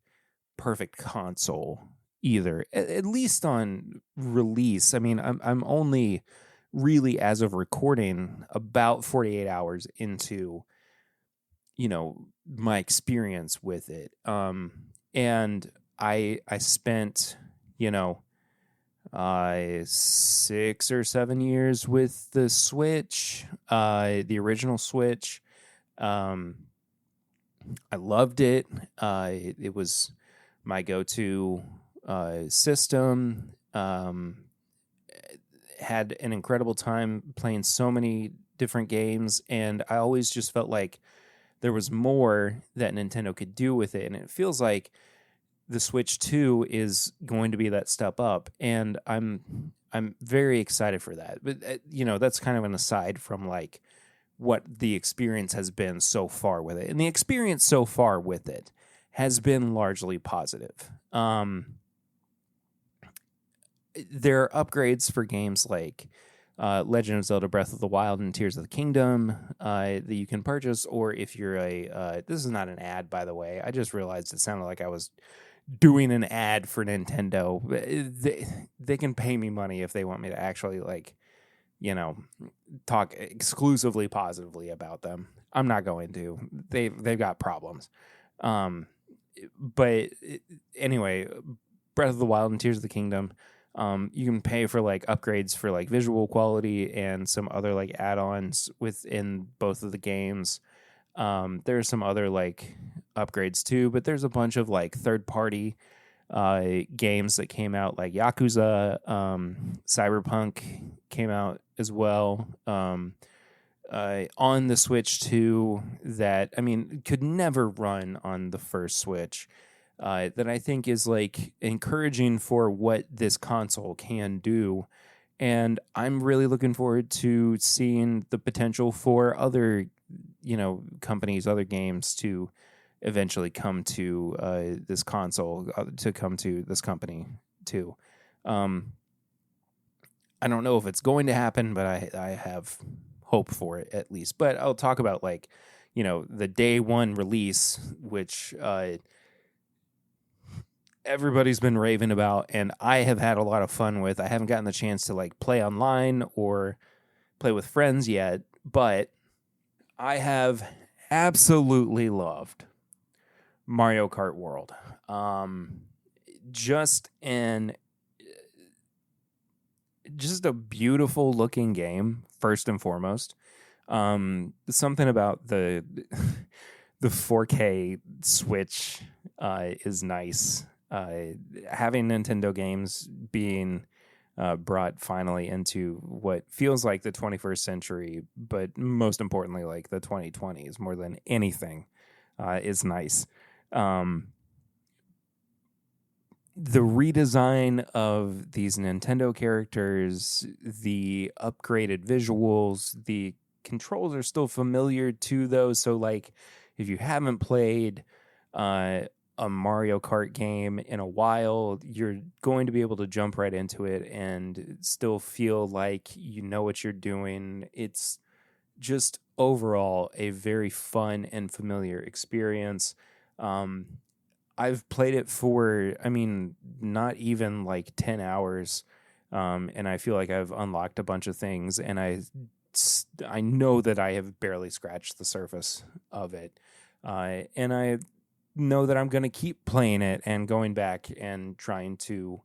perfect console either, at least on release. I mean, I'm only really, as of recording, about 48 hours into, my experience with it. And I spent, 6 or 7 years with the Switch, the original Switch. I loved it. It was my go-to system. Had an incredible time playing so many different games, and I always just felt like there was more that Nintendo could do with it, and it feels like the Switch 2 is going to be that step up, and I'm very excited for that. But that's kind of an aside from like what the experience has been so far with it, and the experience so far with it has been largely positive. There are upgrades for games like Legend of Zelda Breath of the Wild and Tears of the Kingdom that you can purchase, or if you're this is not an ad, by the way. I just realized it sounded like I was doing an ad for Nintendo. They can pay me money if they want me to actually, talk exclusively positively about them. I'm not going to. They've got problems. But anyway, Breath of the Wild and Tears of the Kingdom, you can pay for like upgrades for like visual quality and some other like add-ons within both of the games. There's some other like upgrades too, but there's a bunch of like third-party games that came out, like Yakuza, Cyberpunk came out as well on the Switch 2 that, I mean, could never run on the first Switch. That I think is like encouraging for what this console can do. And I'm really looking forward to seeing the potential for other, companies, other games to eventually come to this console, to come to this company too. I don't know if it's going to happen, but I have hope for it at least. But I'll talk about the day one release, which everybody's been raving about, and I have had a lot of fun with. I haven't gotten the chance to like play online or play with friends yet, but I have absolutely loved Mario Kart World. Just a beautiful looking game, first and foremost. Something about the 4K Switch is nice. Having Nintendo games being brought finally into what feels like the 21st century, but most importantly, like the 2020s more than anything, is nice. The redesign of these Nintendo characters, the upgraded visuals, the controls are still familiar to those. So, like, if you haven't played a Mario Kart game in a while, you're going to be able to jump right into it and still feel like you know what you're doing. It's just overall a very fun and familiar experience. I've played it for, not even like 10 hours, and I feel like I've unlocked a bunch of things, and I know that I have barely scratched the surface of it, and I know that I'm going to keep playing it and going back and trying to,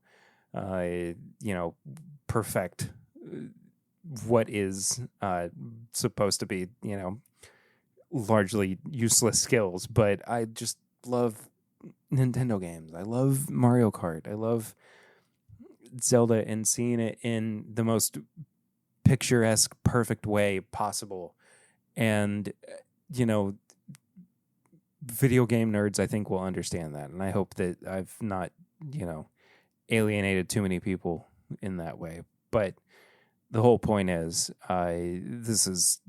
perfect what is supposed to be, largely useless skills. But I just love Nintendo games. I love Mario Kart. I love Zelda, and seeing it in the most picturesque, perfect way possible. And, video game nerds, I think, will understand that. And I hope that I've not, alienated too many people in that way. But the whole point is, this is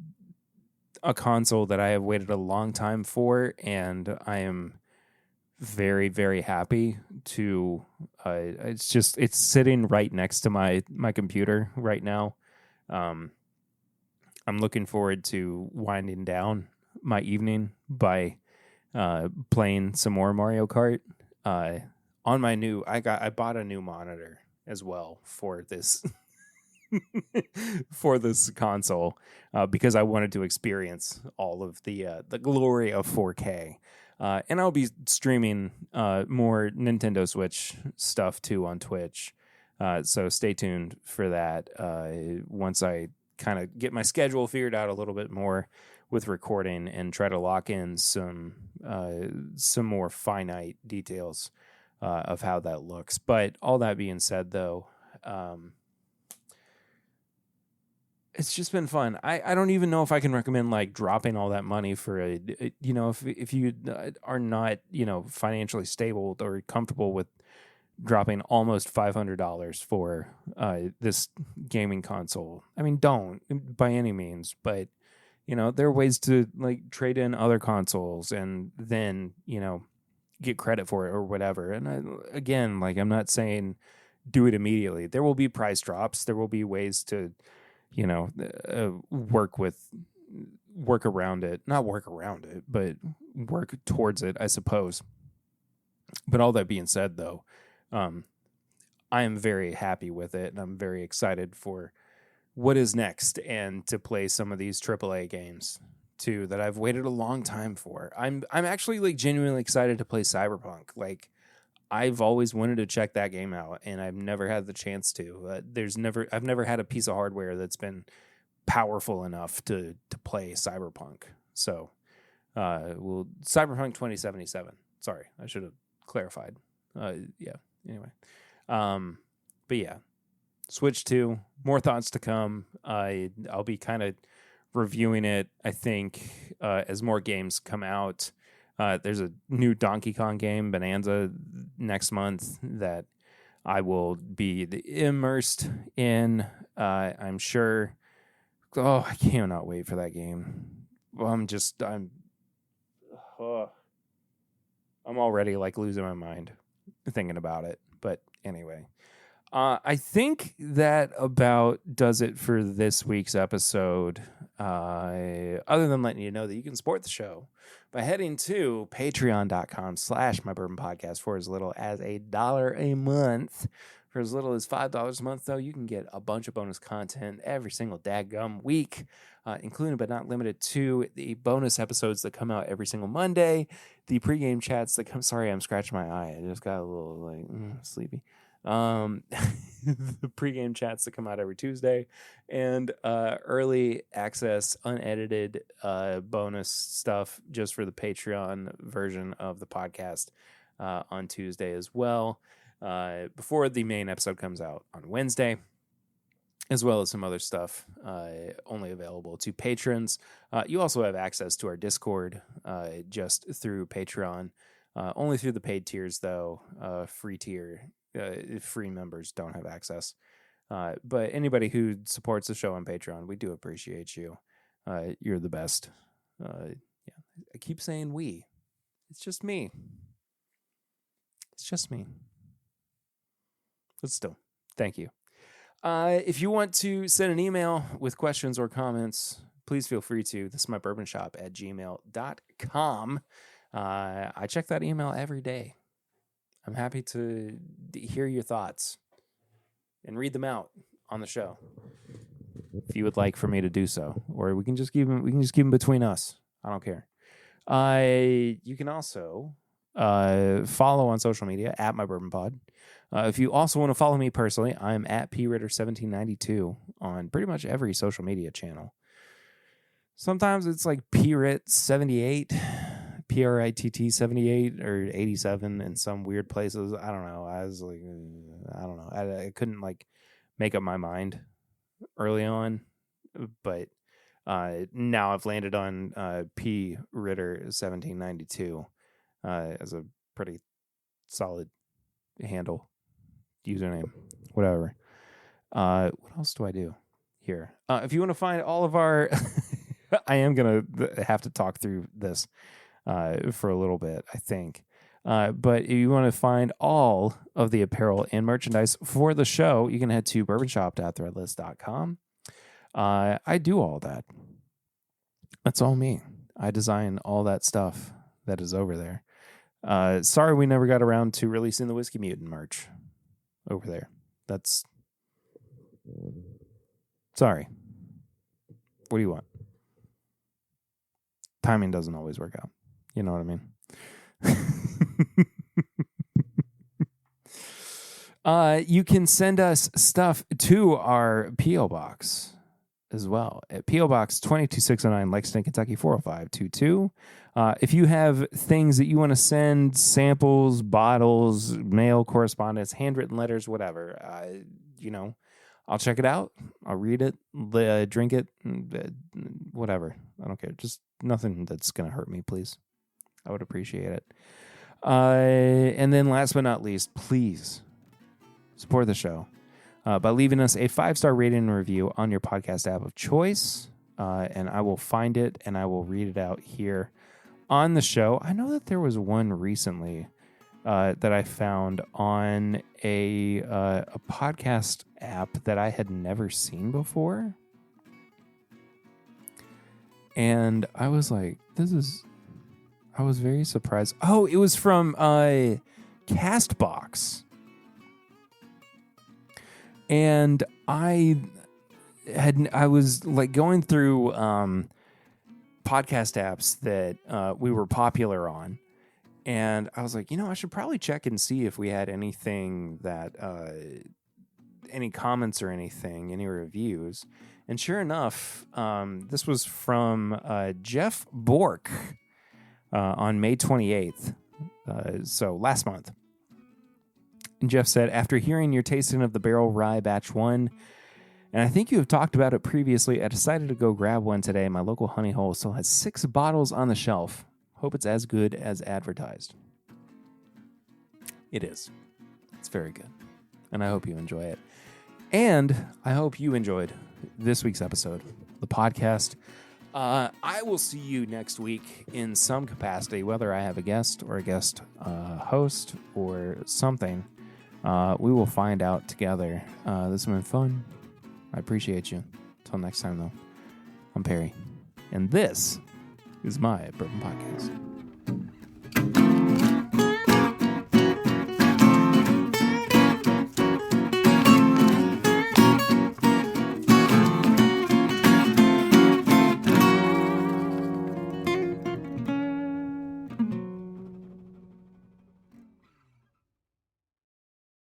a console that I have waited a long time for, and I am very, very happy to, it's sitting right next to my computer right now. I'm looking forward to winding down my evening by playing some more Mario Kart. On my I bought a new monitor as well for this for this console because I wanted to experience all of the glory of 4K. And I'll be streaming more Nintendo Switch stuff too on Twitch. So stay tuned for that once I kind of get my schedule figured out a little bit more with recording and try to lock in some more finite details of how that looks. But all that being said, though, it's just been fun. I don't even know if I can recommend like dropping all that money for if you are not, financially stable or comfortable with dropping almost $500 for this gaming console. I mean, don't by any means, but there are ways to like trade in other consoles and then, get credit for it or whatever. And I'm not saying do it immediately. There will be price drops. There will be ways to, work around it, not work around it, but work towards it, I suppose. But all that being said, though, I am very happy with it, and I'm very excited for what is next and to play some of these AAA games too that I've waited a long time for. I'm actually like genuinely excited to play Cyberpunk. Like I've always wanted to check that game out, and I've never had the chance to. I've never had a piece of hardware that's been powerful enough to play Cyberpunk. So, Cyberpunk 2077. Sorry, I should have clarified. Anyway. But yeah, Switch 2, more thoughts to come. I'll be kind of reviewing it, I think, as more games come out. There's a new Donkey Kong game, Bonanza, next month that I will be immersed in. I'm sure. Oh, I cannot wait for that game. I'm already like losing my mind thinking about it. But anyway, I think that about does it for this week's episode. Other than letting you know that you can support the show by heading to patreon.com/mybourbonpodcast for as little as $1 a month. For as little as $5 a month, though, you can get a bunch of bonus content every single daggum week, including but not limited to the bonus episodes that come out every single Monday, the pregame chats that come. Sorry, I'm scratching my eye. I just got a little sleepy. The pregame chats that come out every Tuesday, and early access, unedited bonus stuff just for the Patreon version of the podcast on Tuesday as well. Before the main episode comes out on Wednesday, as well as some other stuff only available to patrons. You also have access to our Discord just through Patreon, only through the paid tiers, though. Free tier, free members don't have access. But anybody who supports the show on Patreon, we do appreciate you. You're the best. I keep saying we. It's just me. But still, thank you. If you want to send an email with questions or comments, please feel free to. This is mybourbonshop@gmail.com. I check that email every day. I'm happy to hear your thoughts and read them out on the show, if you would like for me to do so, or we can just keep them between us. I don't care. You can also follow on social media at mybourbonpod. If you also want to follow me personally, I'm at pritter1792 on pretty much every social media channel. Sometimes it's like PRIT78, PRITT78 or 87 in some weird places. I don't know. I don't know. I couldn't like make up my mind early on, but now I've landed on PRitter1792 as a pretty solid handle, username, whatever. What else do I do here? If you want to find all of our I am gonna have to talk through this for a little bit, I think. But if you want to find all of the apparel and merchandise for the show, you can head to bourbonshop.threadless.com. I do all that. That's all me. I design all that stuff that is over there. Sorry we never got around to releasing the Whiskey Mutant merch over there. That's... Sorry. What do you want? Timing doesn't always work out. You know what I mean? You can send us stuff to our P.O. Box as well at P.O. Box 22609, Lexington, Kentucky 40522. If you have things that you want to send, samples, bottles, mail, correspondence, handwritten letters, whatever, I'll check it out. I'll read it, drink it, whatever. I don't care. Just nothing that's going to hurt me, please. I would appreciate it. And then last but not least, please support the show by leaving us a 5-star rating and review on your podcast app of choice. And I will find it and I will read it out here on the show. I know that there was one recently that I found on a podcast app that I had never seen before. And I was like, I was very surprised. Oh, it was from Castbox. And I was like going through podcast apps that we were popular on. And I was like, I should probably check and see if we had anything that, any comments or anything, any reviews. And sure enough, this was from Jeff Bork on May 28th, so last month. And Jeff said, after hearing your tasting of the Barrel Rye Batch 1, and I think you have talked about it previously, I decided to go grab one today. My local honey hole still has 6 bottles on the shelf. Hope it's as good as advertised. It is. It's very good. And I hope you enjoy it. And I hope you enjoyed this week's episode, the podcast. I will see you next week in some capacity, whether I have a guest or a guest host or something. We will find out together. This has been fun. I appreciate you. Until next time, though, I'm Perry. And this is my Bourbon Podcast.